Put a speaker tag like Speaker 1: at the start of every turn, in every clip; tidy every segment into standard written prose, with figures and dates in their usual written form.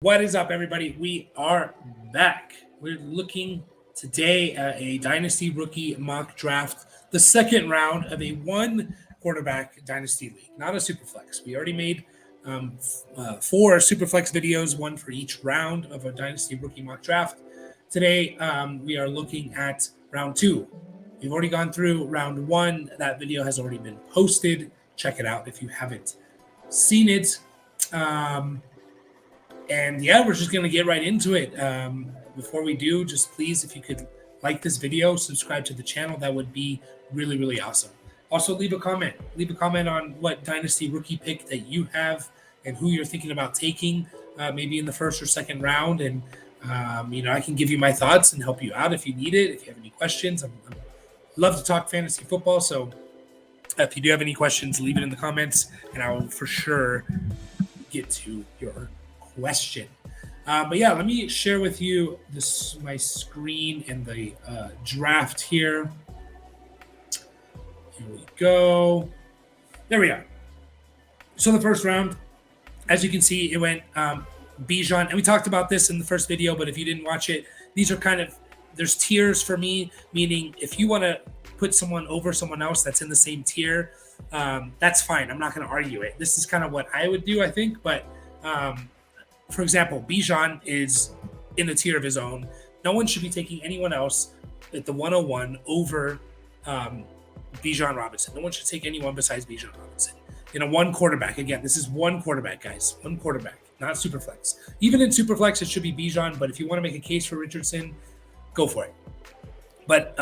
Speaker 1: What is up, everybody? We are back. We're looking today at a Dynasty rookie mock draft, the second round of a one quarterback Dynasty league, not a Superflex. We already made four Superflex videos, one for each round of a Dynasty rookie mock draft. Today, we are looking at round two. We've already gone through round one. That video has already been posted. Check it out if you haven't seen it. And yeah, we're just going to get right into it. Before we do, just please, if you could like this video, subscribe to the channel, that would be really, really awesome. Also, leave a comment. Leave a comment on what Dynasty rookie pick that you have and who you're thinking about taking, maybe in the first or second round. And, I can give you my thoughts and help you out if you need it. If you have any questions, I love to talk fantasy football. So if you do have any questions, leave it in the comments, and I will for sure get to your question. But yeah, let me share with you my screen and the draft here. Here we go. There we are. So the first round, as you can see, it went Bijan, and we talked about this in the first video, but if you didn't watch it, these are there's tiers for me, meaning if you want to put someone over someone else that's in the same tier, that's fine. I'm not going to argue it. This is kind of what I would do, I think, but for example, Bijan is in a tier of his own. No one should be taking anyone else at the 101 over Bijan Robinson. No one should take anyone besides Bijan Robinson. In a one quarterback, again, this is one quarterback, guys. One quarterback, not Superflex. Even in Superflex, it should be Bijan, but if you want to make a case for Richardson, go for it. But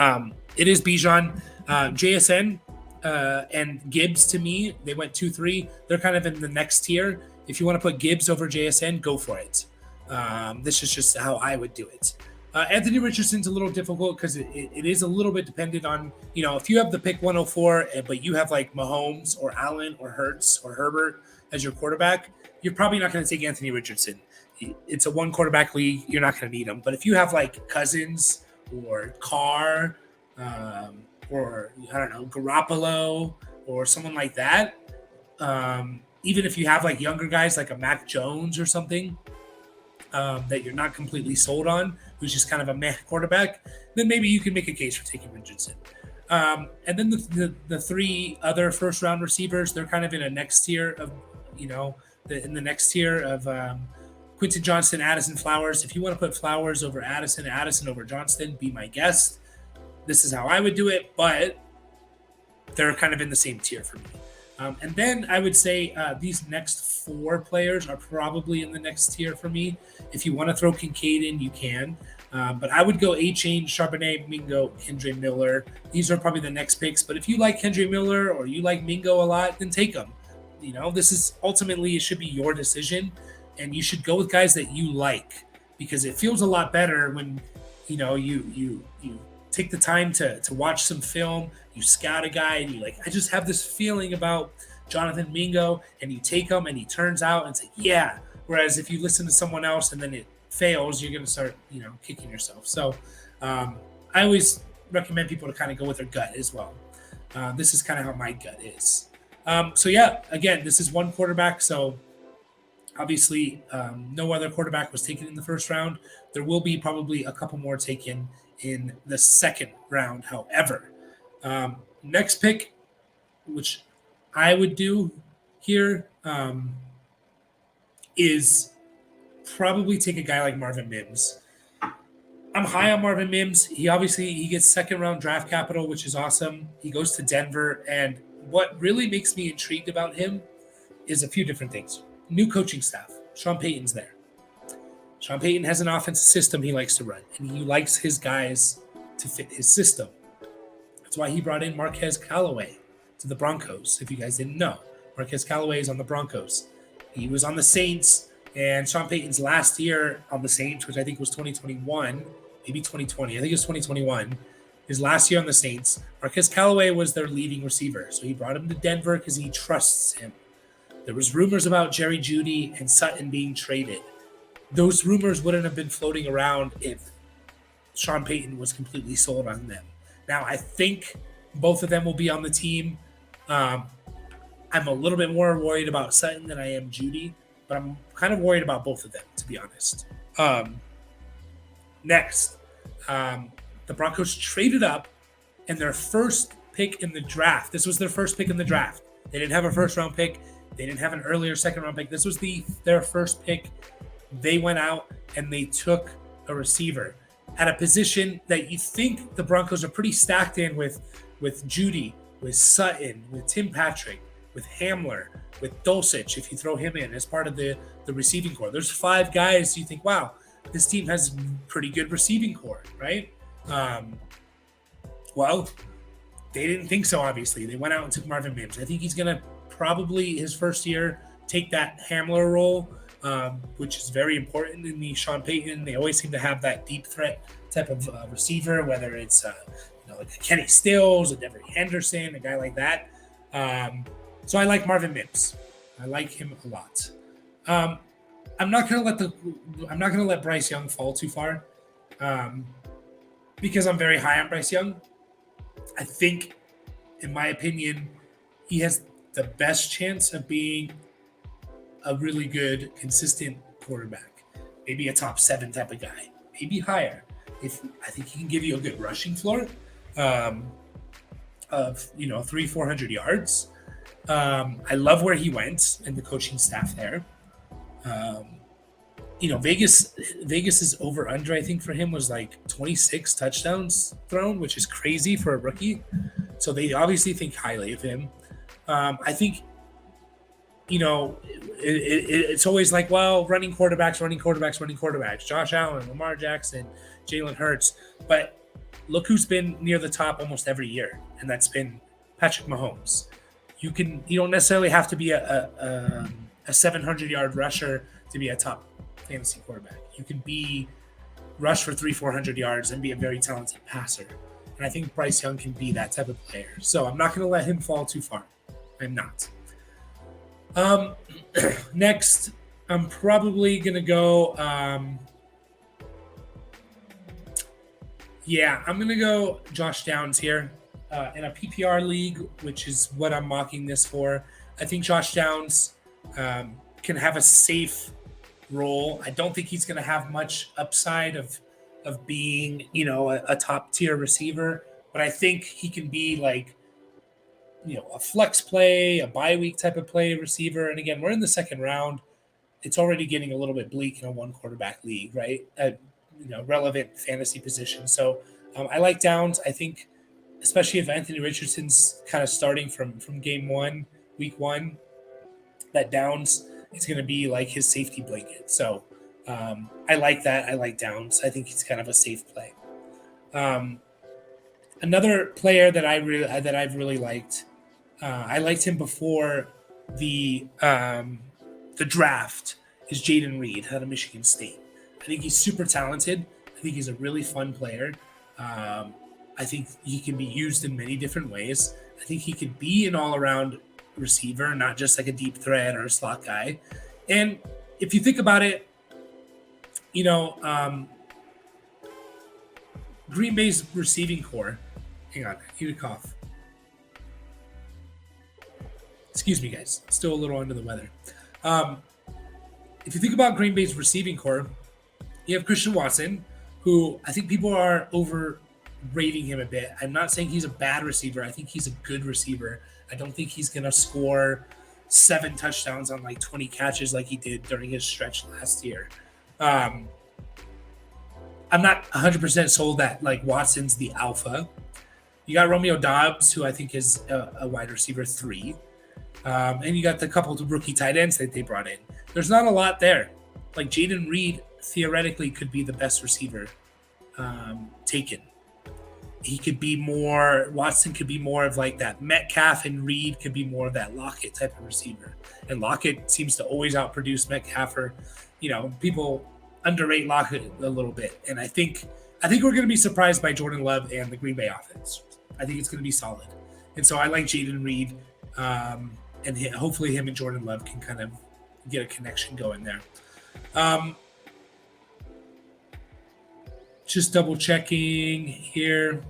Speaker 1: it is Bijan. JSN and Gibbs, to me, they went 2-3. They're kind of in the next tier. If you want to put Gibbs over JSN, go for it. This is just how I would do it. Anthony Richardson's a little difficult because it is a little bit dependent on, if you have the pick 104, but you have like Mahomes or Allen or Hurts or Herbert as your quarterback, you're probably not going to take Anthony Richardson. It's a one quarterback league. You're not going to need him. But if you have like Cousins or Carr or, I don't know, Garoppolo or someone like that, even if you have like younger guys like a Mac Jones or something that you're not completely sold on, who's just kind of a meh quarterback, then maybe you can make a case for taking Richardson. And then the three other first round receivers, they're kind of in a next tier of, in the next tier of Quentin Johnston, Addison, Flowers. If you want to put Flowers over Addison over Johnston, be my guest. This is how I would do it, but they're kind of in the same tier for me. And then I would say these next four players are probably in the next tier for me. If you want to throw Kincaid in, you can. But I would go A-Chain, Charbonnet, Mingo, Kendre Miller. These are probably the next picks. But if you like Kendre Miller or you like Mingo a lot, then take them. This is ultimately, it should be your decision. And you should go with guys that you like, because it feels a lot better when, you take the time to watch some film, you scout a guy, and you're like, I just have this feeling about Jonathan Mingo, and you take him, and he turns out, and it's like, yeah. Whereas if you listen to someone else and then it fails, you're going to start, kicking yourself. So I always recommend people to kind of go with their gut as well. This is kind of how my gut is. So yeah, again, this is one quarterback. So obviously no other quarterback was taken in the first round. There will be probably a couple more taken in the second round, however. Next pick, which I would do here, is probably take a guy like Marvin Mims. I'm high on Marvin Mims. He gets second round draft capital, which is awesome. He goes to Denver, and what really makes me intrigued about him is a few different things. New coaching staff. Sean Payton's there. Sean Payton has an offensive system he likes to run, and he likes his guys to fit his system. That's why he brought in Marquez Callaway to the Broncos, if you guys didn't know. Marquez Callaway is on the Broncos. He was on the Saints, and Sean Payton's last year on the Saints, which I think was 2021, maybe 2020. I think it was 2021. His last year on the Saints, Marquez Callaway was their leading receiver. So he brought him to Denver because he trusts him. There was rumors about Jerry Jeudy and Sutton being traded. Those rumors wouldn't have been floating around if Sean Payton was completely sold on them. Now, I think both of them will be on the team. I'm a little bit more worried about Sutton than I am Jeudy. but I'm kind of worried about both of them, to be honest. Next, the Broncos traded up, and their first pick in the draft. This was their first pick in the draft. They didn't have a first round pick. They didn't have an earlier second round pick. This was their first pick. They went out and they took a receiver at a position that you think the Broncos are pretty stacked in with Judy, with Sutton, with Tim Patrick, with Hamler, with Dulcich, if you throw him in as part of the receiving core. There's 5 guys you think, wow, this team has pretty good receiving core, right? Well, they didn't think so, obviously. They went out and took Marvin Mims. I think he's going to probably, his first year, take that Hamler role, which is very important in the Sean Payton. They always seem to have that deep threat type of receiver, whether it's like a Kenny Stills, a Devery Henderson, a guy like that. So I like Marvin Mims. I like him a lot. I'm not gonna let Bryce Young fall too far, because I'm very high on Bryce Young. I think, in my opinion, he has the best chance of being a really good, consistent quarterback. Maybe a top 7 type of guy, maybe higher. I think he can give you a good rushing floor of 300-400 yards. I love where he went and the coaching staff there. Vegas's over under, I think, for him was like 26 touchdowns thrown, which is crazy for a rookie. So they obviously think highly of him. I think, it's always like, well, running quarterbacks. Josh Allen, Lamar Jackson, Jalen Hurts. But look who's been near the top almost every year, and that's been Patrick Mahomes. You don't necessarily have to be a 700-yard rusher to be a top fantasy quarterback. You can rush for 300-400 yards and be a very talented passer. And I think Bryce Young can be that type of player. So I'm not going to let him fall too far. I'm not. Next, I'm probably going to go. I'm going to go Josh Downs here in a PPR league, which is what I'm mocking this for. I think Josh Downs can have a safe role. I don't think he's going to have much upside of being, a top tier receiver, but I think he can be like, a flex play, a bye week type of play receiver. And again, we're in the second round. It's already getting a little bit bleak in a 1 quarterback league, right? Relevant fantasy position. So I like Downs. I think, especially if Anthony Richardson's kind of starting from game 1, week 1, that Downs is going to be like his safety blanket. So I like that. I like Downs. I think he's kind of a safe play. Another player that I've really liked. I liked him before the draft. Is Jaden Reed out of Michigan State. I think he's super talented. I think he's a really fun player. I think he can be used in many different ways. I think he could be an all-around receiver, not just like a deep threat or a slot guy. And if you think about it, Green Bay's receiving core. Hang on, you would cough. Excuse me, guys. Still a little under the weather. If you think about Green Bay's receiving core, you have Christian Watson, who I think people are overrating him a bit. I'm not saying he's a bad receiver. I think he's a good receiver. I don't think he's going to score 7 touchdowns on like 20 catches like he did during his stretch last year. I'm not 100% sold that like Watson's the alpha. You got Romeo Doubs, who I think is a wide receiver 3. And you got the couple of rookie tight ends that they brought in. There's not a lot there. Like Jaden Reed theoretically could be the best receiver taken. He could be more, Watson could be more of like that Metcalf, and Reed could be more of that Lockett type of receiver. And Lockett seems to always outproduce Metcalf, or, people underrate Lockett a little bit. And I think we're going to be surprised by Jordan Love and the Green Bay offense. I think it's going to be solid. And so I like Jaden Reed, and hopefully him and Jordan Love can kind of get a connection going there. Just double checking here.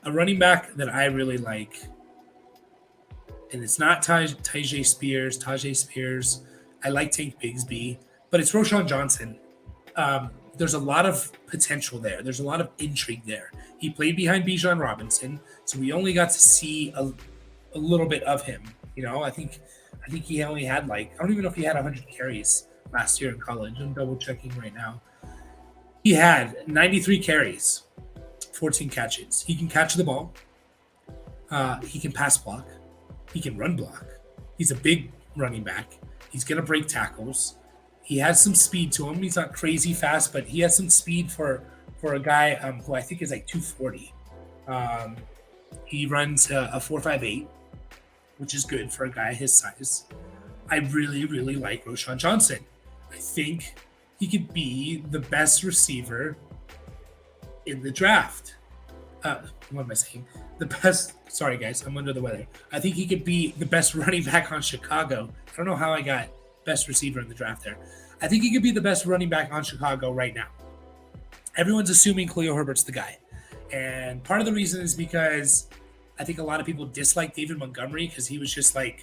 Speaker 1: A running back that I really like, and it's not Tajay Spears. I like Tank Bigsby, but it's Roschon Johnson. There's a lot of potential there. There's a lot of intrigue there. He played behind Bijan Robinson, so we only got to see a little bit of him. I think he only had I don't even know if he had 100 carries last year in college. I'm double checking right now. He had 93 carries, 14 catches. He can catch the ball. He can pass block. He can run block. He's a big running back. He's going to break tackles. He has some speed to him. He's not crazy fast, but he has some speed for a guy who I think is 240. He runs a 4.58, which is good for a guy his size. I really, really like Roschon Johnson. I think he could be the best receiver in the draft. What am I saying? The best. Sorry, guys, I'm under the weather. I think he could be the best running back on Chicago. I don't know how I got best receiver in the draft there. I think he could be the best running back on Chicago right now. Everyone's assuming Khalil Herbert's the guy. And part of the reason is because I think a lot of people dislike David Montgomery because he was just a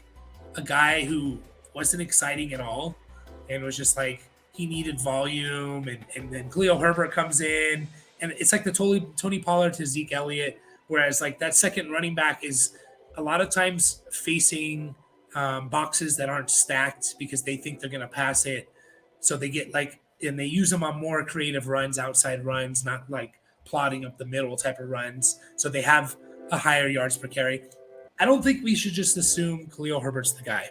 Speaker 1: guy who wasn't exciting at all and was just he needed volume. And then Khalil Herbert comes in, and it's like the Tony Pollard to Zeke Elliott, whereas that second running back is a lot of times facing boxes that aren't stacked because they think they're going to pass it. So they get and they use them on more creative runs, outside runs, not plotting up the middle type of runs. So they have a higher yards per carry. I don't think we should just assume Khalil Herbert's the guy.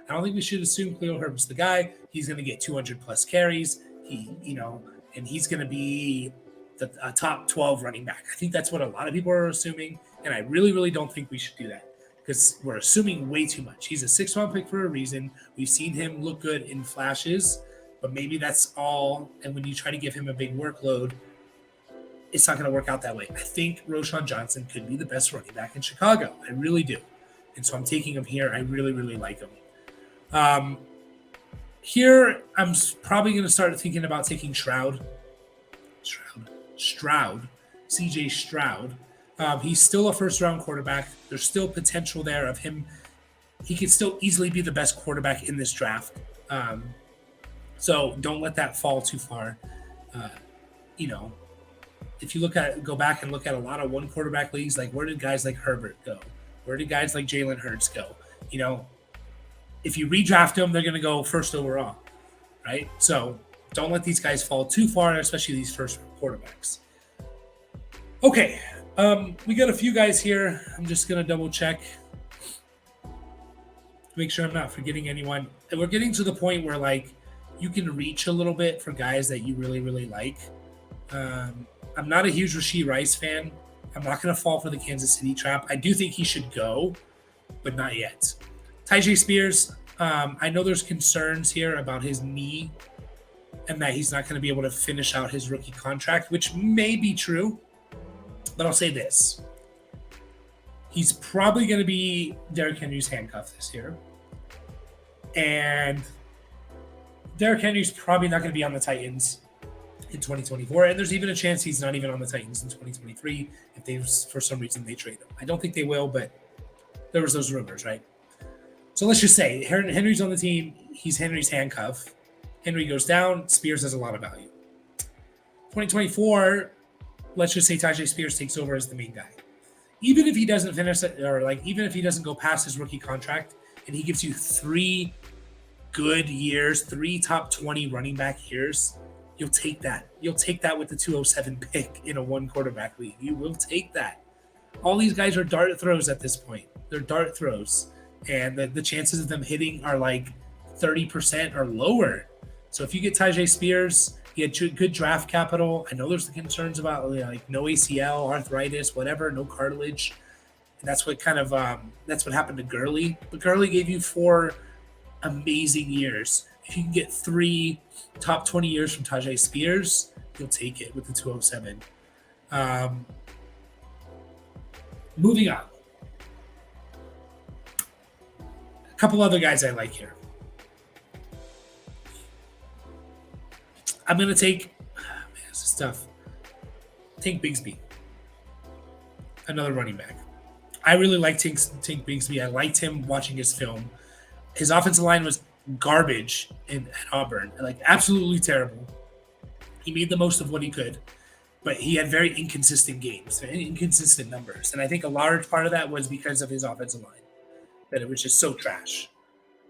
Speaker 1: I don't think we should assume Khalil Herbert's the guy. He's going to get 200 plus carries. And he's going to be a top 12 running back. I think that's what a lot of people are assuming. And I really, really don't think we should do that because we're assuming way too much. He's a 6th-round pick for a reason. We've seen him look good in flashes, but maybe that's all. And when you try to give him a big workload, it's not going to work out that way. I think Roschon Johnson could be the best running back in Chicago. I really do. And so I'm taking him here. I really, really like him. Here, I'm probably going to start thinking about taking Stroud, CJ Stroud. He's still a first-round quarterback. There's still potential there of him. He could still easily be the best quarterback in this draft. So don't let that fall too far. If you go back and look at a lot of one quarterback leagues, where did guys like Herbert go? Where did guys like Jalen Hurts go? If you redraft them, they're going to go first overall, right? So don't let these guys fall too far, especially these first quarterbacks. Okay, we got a few guys here. I'm just going to double check. Make sure I'm not forgetting anyone. And we're getting to the point where you can reach a little bit for guys that you really, really like. I'm not a huge Rashee Rice fan. I'm not going to fall for the Kansas City trap. I do think he should go, but not yet. Tyjae Spears, I know there's concerns here about his knee and that he's not going to be able to finish out his rookie contract, which may be true. But I'll say this. He's probably going to be Derrick Henry's handcuff this year. And Derrick Henry's probably not going to be on the Titans in 2024. And there's even a chance he's not even on the Titans in 2023 if they, for some reason, they trade him. I don't think they will, but there was those rumors, right? So let's just say Henry's on the team. He's Henry's handcuff. Henry goes down. Spears has a lot of value. 2024, let's just say Tyjae Spears takes over as the main guy. Even if he doesn't finish it, or even if he doesn't go past his rookie contract, and he gives you 3 good years, 3 top 20 running back years, you'll take that. You'll take that with the 207 pick in a one quarterback league. You will take that. All these guys are dart throws at this point. They're dart throws. And the chances of them hitting are 30% or lower. So if you get Tyjae Spears, he had good draft capital. I know there's the concerns about no ACL, arthritis, whatever, no cartilage. And that's what that's what happened to Gurley. But Gurley gave you 4 amazing years. If you can get 3 top 20 years from Tyjae Spears, you'll take it with the 207. Moving on. A couple other guys I like here. I'm going to take, this is tough. Tank Bigsby. Another running back. I really like Tank Bigsby. I liked him watching his film. His offensive line was garbage at Auburn, like absolutely terrible. He made the most of what he could, but he had very inconsistent games, very inconsistent numbers. And I think a large part of that was because of his offensive line, that it was just so trash.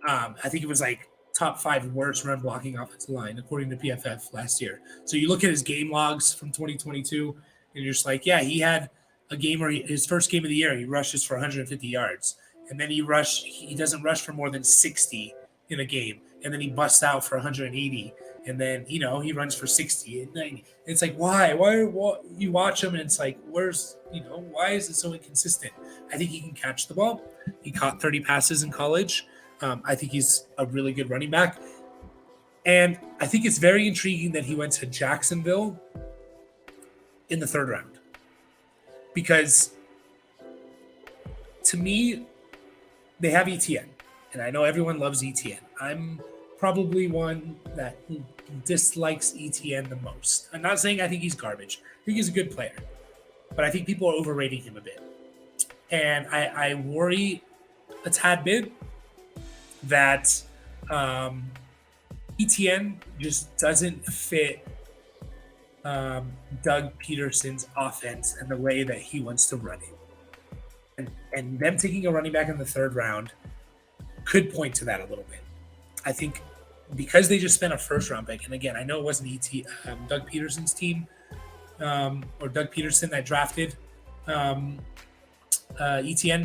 Speaker 1: I think it was like top 5 worst run blocking offensive line, according to PFF last year. So you look at his game logs from 2022, and you're just like, yeah, he had a game where his first game of the year, he rushes for 150 yards. And then he doesn't rush for more than 60 in a game. And then he busts out for 180. And then, he runs for 60 and 90. It's like, why? You watch him and it's like, why is it so inconsistent? I think he can catch the ball. He caught 30 passes in college. I think he's a really good running back. And I think it's very intriguing that he went to Jacksonville in the 3rd round. Because to me, they have ETN. And I know everyone loves ETN. I'm probably one that dislikes ETN the most. I'm not saying I think he's garbage. I think he's a good player. But I think people are overrating him a bit. And I worry a tad bit that ETN just doesn't fit Doug Peterson's offense and the way that he wants to run it. And them taking a running back in the 3rd round could point to that a little bit. I think because they just spent a 1st round pick, and again, I know it wasn't Doug Peterson's team or Doug Peterson that drafted ETN,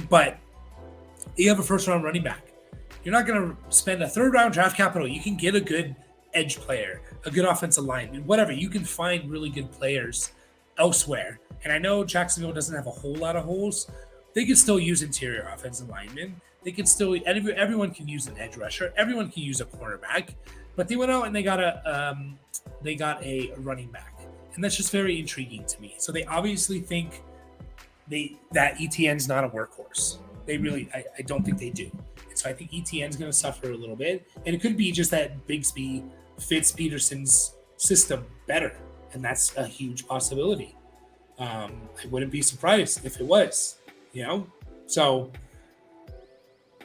Speaker 1: but you have a 1st round running back. You're not going to spend a 3rd round draft capital. You can get a good edge player, a good offensive lineman, whatever. You can find really good players elsewhere. And I know Jacksonville doesn't have a whole lot of holes. They can still use interior offensive linemen. They can still, everyone can use an edge rusher. Everyone can use a cornerback. But they went out and they got a running back. And that's just very intriguing to me. So they obviously think that ETN's not a workhorse. They really, I don't think they do. And so I think ETN's going to suffer a little bit. And it could be just that Bigsby fits Peterson's system better. And that's a huge possibility. I wouldn't be surprised if it was, So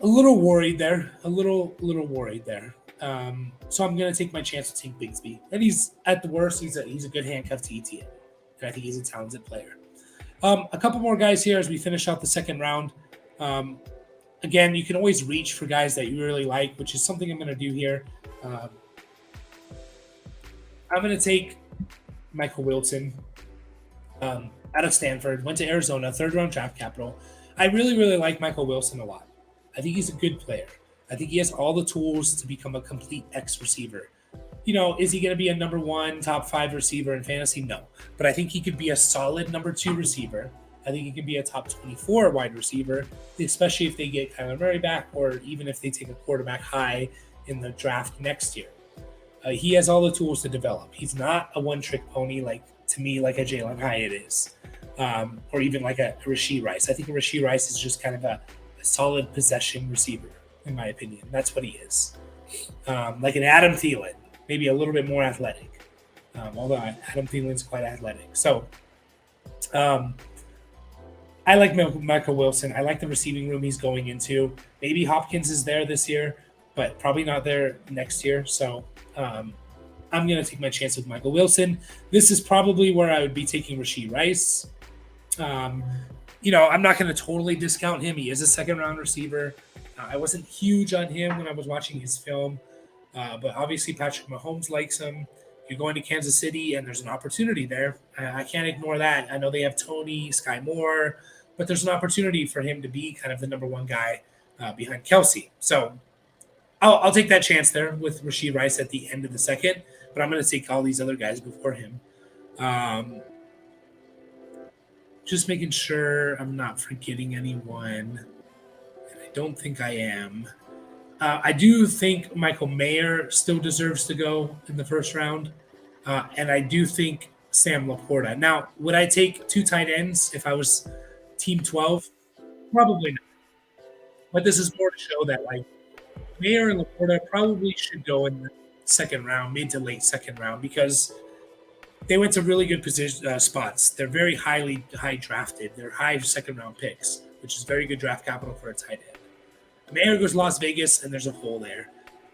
Speaker 1: a little worried there. A little worried there. So I'm going to take my chance to take Bigsby. And he's, at the worst, he's a good handcuff to ETN. And I think he's a talented player. A couple more guys here as we finish out the 2nd round. Again, you can always reach for guys that you really like, which is something I'm going to do here. I'm going to take Michael Wilson out of Stanford, went to Arizona, 3rd round draft capital. I really, really like Michael Wilson a lot. I think he's a good player. I think he has all the tools to become a complete X receiver. Is he going to be a number 1, top 5 receiver in fantasy? No. But I think he could be a solid number 2 receiver. I think he could be a top 24 wide receiver, especially if they get Kyler Murray back or even if they take a quarterback high in the draft next year. He has all the tools to develop. He's not a one-trick pony like a Jalen Hyatt is, or even like a Rashee Rice. I think a Rashee Rice is just kind of a solid possession receiver, in my opinion. That's what he is. Like an Adam Thielen, maybe a little bit more athletic, although Adam Thielen's quite athletic. So I like Michael Wilson. I like the receiving room he's going into. Maybe Hopkins is there this year, but probably not there next year. So I'm going to take my chance with Michael Wilson. This is probably where I would be taking Rashee Rice. I'm not going to totally discount him. He is a 2nd round receiver. I wasn't huge on him when I was watching his film, but obviously Patrick Mahomes likes him. You're going to Kansas City, and there's an opportunity there. I can't ignore that. I know they have Tony, Sky Moore, but there's an opportunity for him to be kind of the number 1 guy behind Kelsey. So I'll take that chance there with Rashee Rice at the end of the 2nd, but I'm going to take all these other guys before him. Just making sure I'm not forgetting anyone. And I don't think I am. I do think Michael Mayer still deserves to go in the 1st round. And I do think Sam Laporta. Now, would I take 2 tight ends if I was Team 12? Probably not. But this is more to show that, Mayer and Laporta probably should go in the 2nd round, mid to late 2nd round, because they went to really good position spots. They're very high drafted. They're high 2nd round picks, which is very good draft capital for a tight end. Mayer goes Las Vegas, and there's a hole there.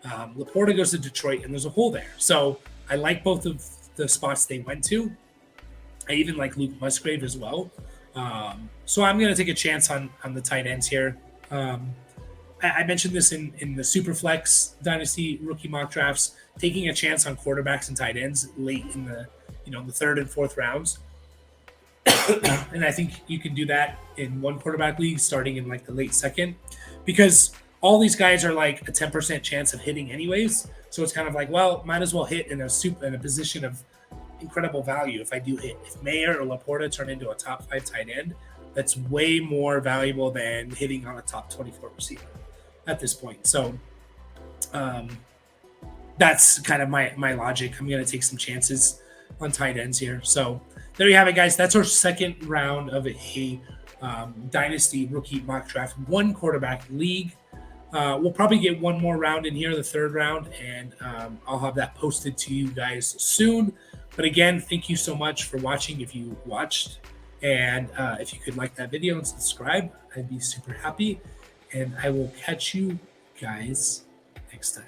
Speaker 1: Laporta goes to Detroit, and there's a hole there. So I like both of the spots they went to. I even like Luke Musgrave as well. So I'm going to take a chance on the tight ends here. I mentioned this in the Superflex Dynasty rookie mock drafts, taking a chance on quarterbacks and tight ends late in the the third and fourth rounds. And I think you can do that in one quarterback league starting in like the late second, because all these guys are like a 10% chance of hitting anyways. So it's kind of like, well, might as well hit in a position of incredible value if I do hit. If Mayer or Laporta turn into a top 5 tight end, that's way more valuable than hitting on a top 24 receiver at this point. So that's kind of my logic. I'm going to take some chances on tight ends here. So there you have it, guys. That's our second round of a Dynasty rookie mock draft, one quarterback league. We'll probably get one more round in here, the third round, and I'll have that posted to you guys soon. But again, thank you so much for watching if you watched. And if you could like that video and subscribe, I'd be super happy. And I will catch you guys next time.